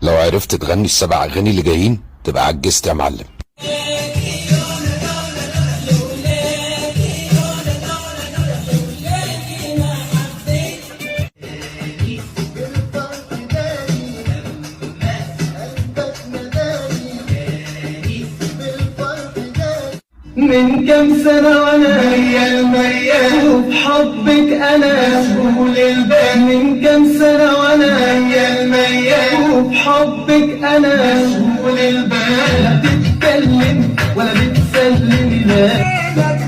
لو عرفت تغني السبع اغاني اللي جايين تبقى عجزت يا معلم. من كام سنة وانا ميال ميال وبحبك انا مشغول البال. من كام سنة وانا ميال ميال وبحبك انا مشغول البال. لا بتتكلم ولا بتسلم لا